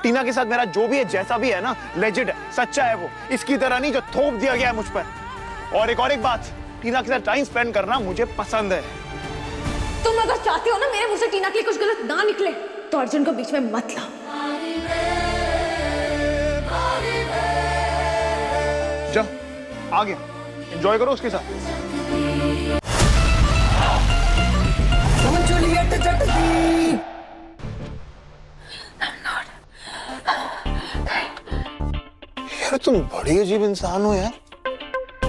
टीना के साथ मेरा जो भी है, जैसा भी है ना, लेजिट है, सच्चा है वो, इसकी तरह नहीं जो थोप दिया गया है मुझ पर। और एक बात, टीना के साथ टाइम स्पेंड करना मुझे पसंद है। तुम अगर चाहते हो ना मेरे मुंह से टीना के लिए कुछ गलत ना निकले तो अर्जुन को बीच में मत लाओ। चल आ गया, एंजॉय करो उसके साथ। यार तुम बड़ी अजीब इंसान हो यार।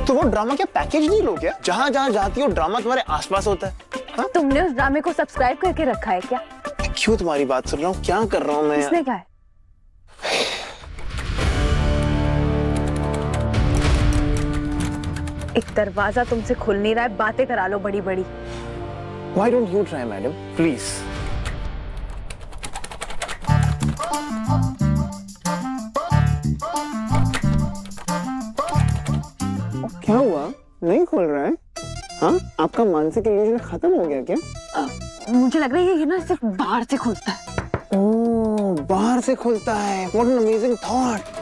तो वो ड्रामा क्या पैकेज नहीं लो क्या? जहाँ जहाँ जाती हो ड्रामा तुम्हारे आसपास होता है। हाँ? तुमने उस ड्रामे को सब्सक्राइब करके रखा है क्या? मैं क्यों तुम्हारी बात सुन रहा हूँ? क्या कर रहा हूँ मैं? इसने क्या है? एक दरवाजा तुमसे खुल नहीं रहा है, बातें करा लो बड़ी बड़ी। Why don't you try, madam? Please. क्या हुआ? नहीं खोल रहा है? हाँ? आपका मानसिक इल्यूजन खत्म हो गया क्या? मुझे लग रहा है ये ना सिर्फ बाहर से खुलता है। ओह, बाहर से खुलता है। What an amazing thought.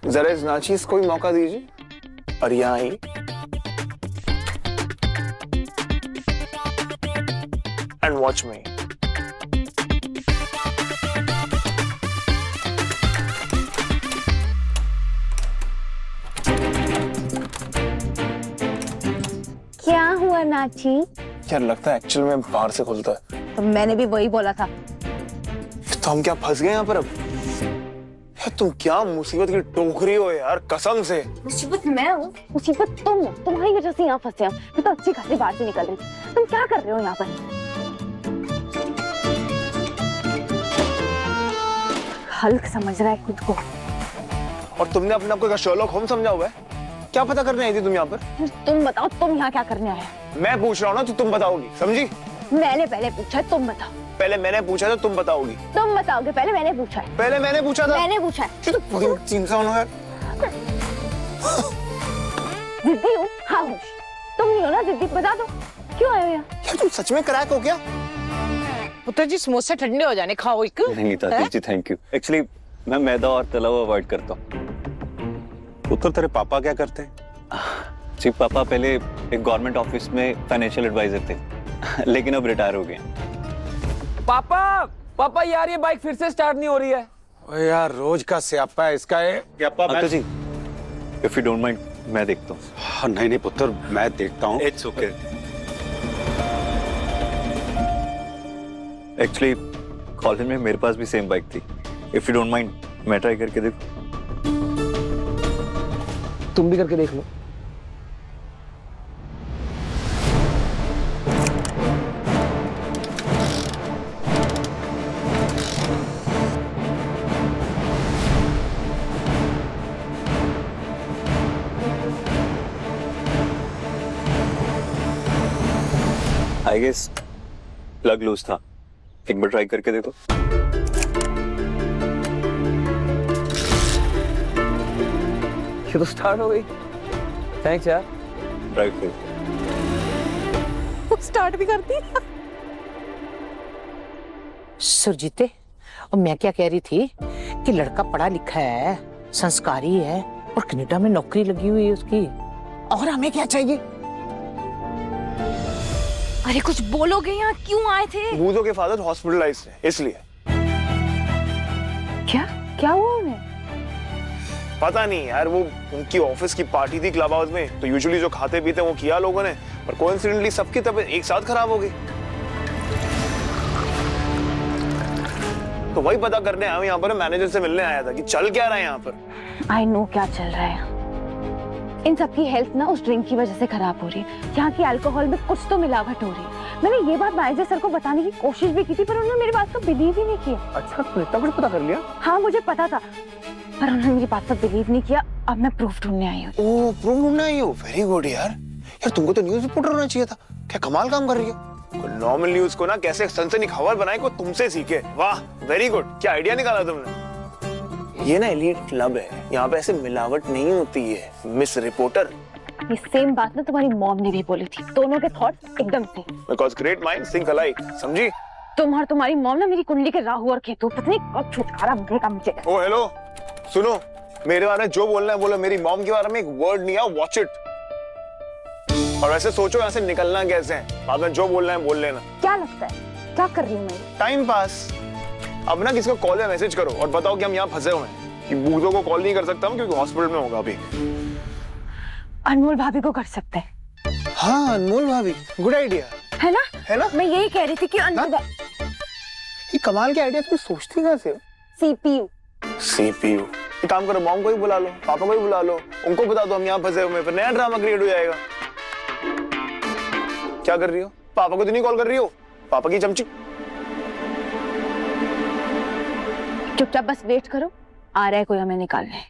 जरा इस नाचीज को ही मौका दीजिए। और यहाँ आई एंड वॉच मी। क्या हुआ नाची? यार लगता है एक्चुअल में बाहर से खुलता है। तो मैंने भी वही बोला था। तो हम क्या फंस गए यहाँ पर अब? यार तुम क्या मुसीबत की टोकरी हो यार, कसम से। मुसीबत मैं हूँ, मुसीबत तुम हो। तुम्हारी वजह से यहाँ फंसे हम। मैं तो अच्छी खासी बात से निकल रही थी। तुम क्या कर रहे हो यहाँ पर? हल्क समझ रहा है खुद को। और तुमने अपने आप को शर्लॉक होम्स समझा हुआ है? क्या पता करने आई थी तुम यहाँ पर? तुम बताओ, तुम यहाँ क्या करने आए? मैं पूछ रहा हूँ ना तो तुम बताओगी, समझी? मैंने पहले पूछा, तुम बताओ। पहले मैंने पूछा तो तुम बताओगी। तुम बताओगे, पहले मैंने पूछा है। पहले मैंने पूछा था। मैंने पूछा है। इंसान हो यार। जिद्दी हूँ? हाँ हूँ। तुम नहीं हो ना जिद्दी? बता दो क्यों आए हो यहाँ? यार तुम सच में क्रैक हो क्या? पुत्र जी समोसे ठंडे हो जाने, खाओ एक। नहीं ताती जी, थैंक यू। एक्चुअली मैं मैदा और तला हुआ अवॉइड करता हूँ। पुत्र तेरे पापा क्या करते हैं? जी पापा पहले एक गवर्नमेंट ऑफिस में फाइनेंशियल एडवाइजर थे लेकिन अब रिटायर हो गए। पापा यार ये बाइक फिर से स्टार्ट नहीं हो रही है। ओए यार रोज का स्यापा है इसका। Uncle ji if you don't mind मैं देखता हूँ। हाँ, नहीं नहीं पुत्र मैं देखता हूँ। It's okay. एक्चुअली कॉलेज में मेरे पास भी सेम बाइक थी। इफ यू डोंट माइंड मैं ट्राई करके देखूं। तुम भी करके देख लो। आई गेस प्लग लूज था, एक बार ट्राई करके देखो। ये तो स्टार्ट हो गई। थैंक्स यार। ट्राई करो। स्टार्ट भी करती है। सुरजीते, और मैं क्या कह रही थी कि लड़का पढ़ा लिखा है, संस्कारी है और कनाडा में नौकरी लगी हुई है उसकी, और हमें क्या चाहिए? अरे कुछ बोलोगे? यहाँ क्यों आए थे? बूजो के फादर हॉस्पिटलाइज्ड है इसलिए। क्या क्या हुआ उन्हें? पता नहीं यार, वो उनकी ऑफिस की पार्टी थी क्लब हाउस में, तो यूजुअली जो खाते पीते वो किया लोगों ने, पर कोइंसिडेंटली सबकी तबीयत एक साथ खराब हो गई। तो वही पता करने आया हूं यहाँ पर, मैनेजर से मिलने आया था कि चल क्या रहा है यहाँ पर। आई नो क्या चल रहा है। इन सबकी हेल्थ ना उस ड्रिंक की वजह से खराब हो रही है। यहाँ की अल्कोहल में कुछ तो मिलावट हो रही है। मैंने ये बात मैनेजर सर को बताने की कोशिश भी की थी, पर उन्होंने मेरी बात को बिलीव ही नहीं किया। अच्छा, तो इतना कुछ पता कर लिया? हाँ मुझे पता था, पर उन्होंने मेरी बात पर बिलीव नहीं किया। अब मैं प्रूफ ढूंढने आई हूँ। ओह, प्रूफ ढूंढने आई हो? वेरी गुड यार। यार तुमको तो न्यूज रिपोर्टर होना चाहिए था। क्या कमाल काम कर रही हो। नॉर्मल न्यूज को ना कैसे सनसनी खबर बनाए को तुमसे सीखे। वाह, वेरी गुड। क्या आइडिया निकाला तुमने। ये ना एलीट क्लब है, यहाँ पे ऐसे मिलावट नहीं होती है मिस रिपोर्टर। ये सेम बात ना तुम्हारी मॉम ने भी बोली थी। दोनों के थॉट्स एकदम से। Because great minds think alike, समझी? तुम और तुम्हारी मॉम ना मेरी कुंडली के राहु और केतु पता नहीं कब छुटकारा मिलेगा मुझे। ओ हेलो, सुनो, मेरे बारे में जो बोलना है बोलो, मेरी मॉम के बारे में एक वर्ड नहीं है, वॉच इट। और वैसे सोचो यहाँ से निकलना कैसे है, बाद में जो बोलना है बोल लेना। क्या लगता है क्या कर रही हूँ मैं? Time pass. अब ना किसी को कॉल या मैसेज करो और बताओ कि हम यहाँ फंसे हुए हैं, कि बूढ़ों को कॉल नहीं कर सकता हूँ क्योंकि हॉस्पिटल में होगा अभी। अनमोल भाभी को कर सकते हैं। हाँ अनमोल भाभी, गुड आइडिया है ना? है ना? मैं यही कह रही थी कि अनमोल ये कमाल के आइडिया तुम सोचती कहाँ से हो? CPU। एक काम करो, मॉम को ही बुला लो, पापा को ही बुला लो, उनको बता दो हम यहाँ फंसे हुए हैं, फिर नया ड्रामा क्रिएट हो जाएगा। क्या कर रही हो? पापा को तो नहीं कॉल कर रही हो? पापा की चमची। चुपचाप बस वेट करो, आ रहा है कोई हमें निकालने।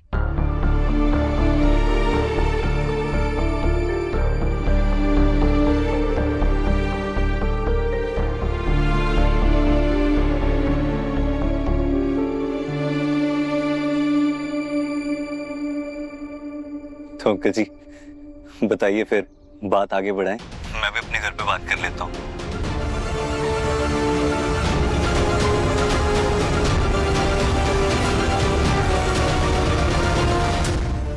तो अंकल जी बताइए फिर बात आगे बढ़ाएं। मैं भी अपने घर पे बात कर लेता हूँ।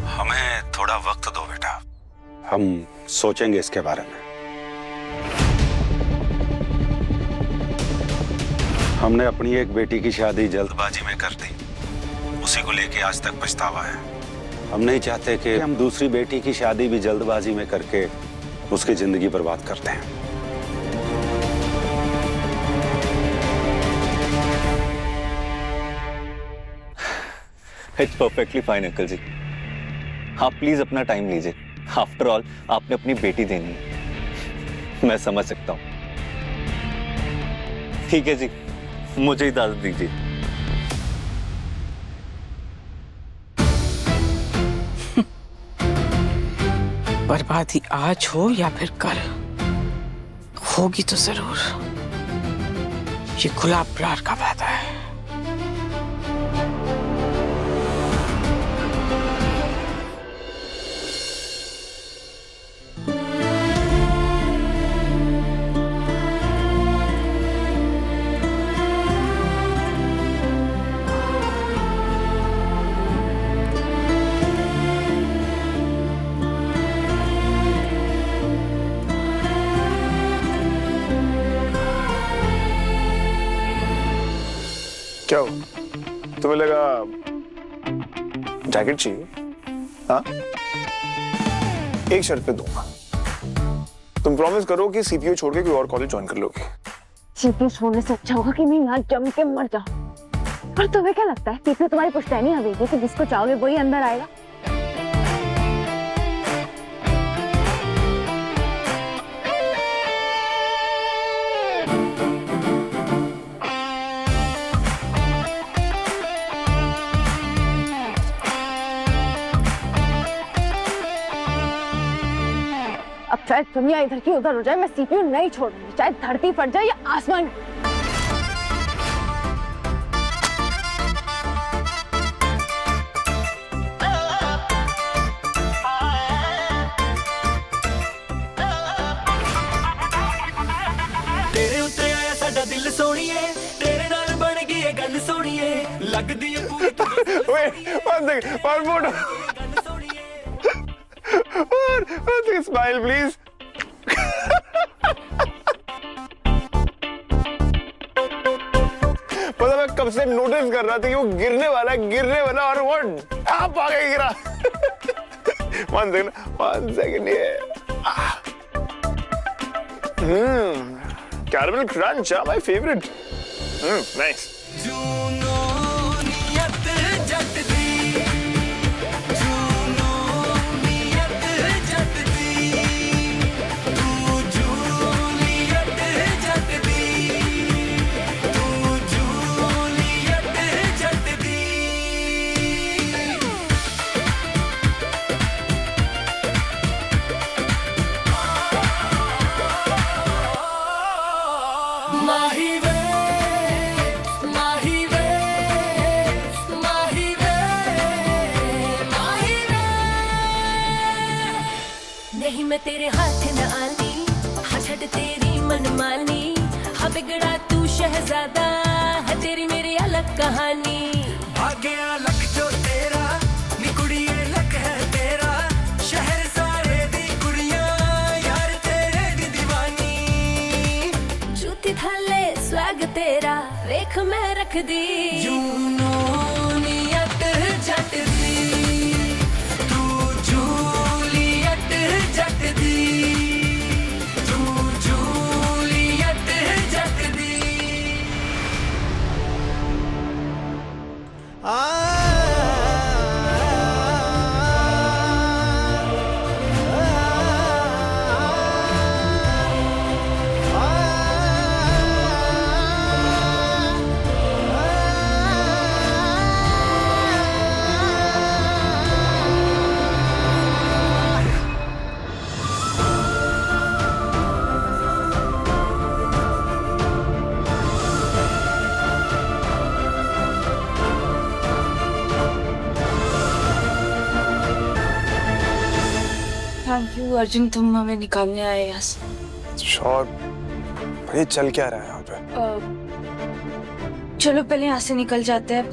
हमें थोड़ा वक्त दो बेटा, हम सोचेंगे इसके बारे में। हमने अपनी एक बेटी की शादी जल्दबाजी में कर दी, उसी को लेके आज तक पछतावा है। हम नहीं चाहते कि हम दूसरी बेटी की शादी भी जल्दबाजी में करके उसकी जिंदगी बर्बाद करते हैं। इट्स परफेक्टली फाइन अंकल जी, आप प्लीज अपना टाइम लीजिए। आफ्टर ऑल आपने अपनी बेटी देनी है, मैं समझ सकता हूँ। ठीक है जी, मुझे इजाजत दीजिए। बर्बादी आज हो या फिर कल, होगी तो जरूर। ये गुलाब प्यार का वादा है। क्या हो? तुम्हें लगा जैकेट चाहिए? हाँ, एक शर्त पे दूंगा, तुम प्रॉमिस करो कि सीपीयू छोड़ के कोई और कॉलेज ज्वाइन कर लोगे। सीपीयू छोड़ने से अच्छा होगा कि मैं यहाँ जम के मर जाऊं। और तुम्हें क्या लगता है सीपीयू तुम्हारी पुश्तैनी हवेली कि जिसको चाहोगे वही अंदर आएगा? अब चाहे दुनिया इधर की उधर हो जाए, मैं सीपीयू नहीं छोड़ूंगी, चाहे धरती फट जाए या आसमान। तेरे उत्ते आया साडा दिल सोनिए, तेरे नाल बन गई है गल सोनिए, लगदी है पूरी one photo. और स्माइल प्लीज। पता मैं कब से नोटिस कर रहा था कि वो गिरने वाला और वो आप आगे गिरा। one second ये। Caramel crunch, my favorite. Nice. Juno नियत जट दी, जूनो नियत जट दी, तू जूलियट जट दी, तू जूलियट जट दी। माही वे, माही तेरे हाथ न आनी, हाँ छड़ तेरी मनमानी, हाँ बिगड़ा तू शहजादा, है तेरी मेरी अलग कहानी। भाग्या लक जो तेरा नी कुड़िए लक है तेरा, शहर सारे दी कुड़ियां यार तेरे दी दीवानी। जूती थाले स्वैग तेरा वेख मैं रख दी, जूनूनियत जट दी, तू जूलियत जट दी, तू जूलियत जट दी। थैंक यू अर्जुन, तुम हमें निकालने आए यहाँ से। श्योर। भाई चल क्या रहा है यहाँ पे? चलो पहले यहाँ से निकल जाते हैं,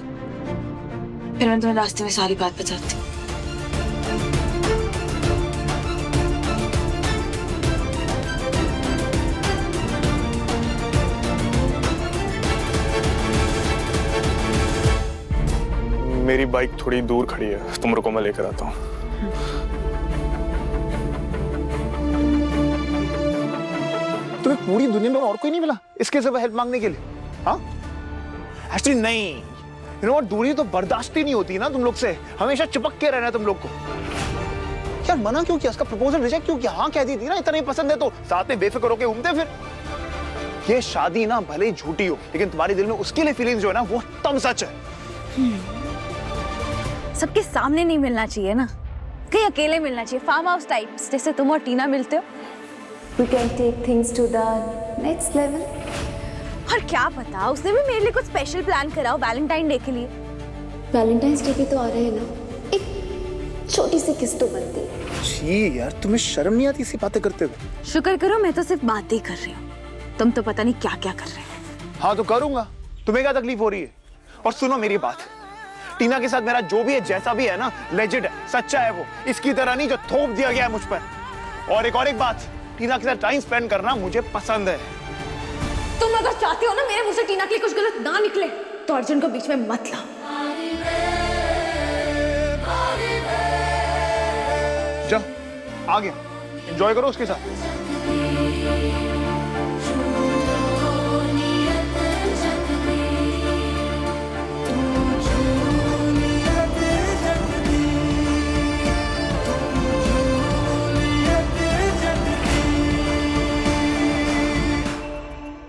फिर मैं तुम्हें रास्ते में सारी बात बताती हूँ। मेरी बाइक थोड़ी दूर खड़ी है, तुम रुको मैं लेकर आता हूँ। तुम्हें पूरी दुनिया में और कोई नहीं मिला इसके सिवा हेल्प मांगने के लिए? हाँ एक्चुअली नहीं, यू नो व्हाट, दूरी तो बर्दाश्त ही नहीं होती ना तुम लोग से, हमेशा चिपक के रहना है तुम लोग को। यार मना क्यों किया, उसका प्रपोजल रिजेक्ट क्यों किया? हाँ कह दी थी ना, इतना ही पसंद है तो साथ में बेफिक्र होके घूमते फिर। ये शादी ना भले ही झूठी हो, लेकिन तुम्हारे दिल में उसके लिए फीलिंग्स जो है ना वो तब सच है। सबके सामने नहीं मिलना चाहिए ना, कहीं अकेले मिलना चाहिए, फार्म हाउस टाइप्स, जैसे तुम और टीना मिलते हो। We can take things to the next level. और क्या पता उसने भी मेरे लिए कुछ स्पेशल प्लान करा हो वैलेंटाइन डे के लिए। वैलेंटाइंस डे भी तो आ रहे हैं ना, एक छोटी सी किस तो बनती है। छी यार, तुम्हें शर्म नहीं आती इसी बातें करते हुए? शुक्र करो मैं तो सिर्फ बातें ही कर रही हूँ, तुम तो पता नहीं क्या क्या कर रहे हो। हाँ तो करूंगा, तुम्हें क्या तकलीफ हो रही है? और सुनो मेरी बात, टीना के साथ मेरा जो भी है जैसा भी है ना, लेजिट है, सच्चा है वो, इसकी तरह नहीं जो थोप दिया गया है मुझ पर। और एक बात, टीना के साथ टाइम स्पेंड करना मुझे पसंद है। तुम अगर चाहते हो ना मेरे मुंह से टीना के लिए कुछ गलत ना निकले, तो अर्जुन को बीच में मत लाओ। जा, आ गया, एंजॉय करो उसके साथ।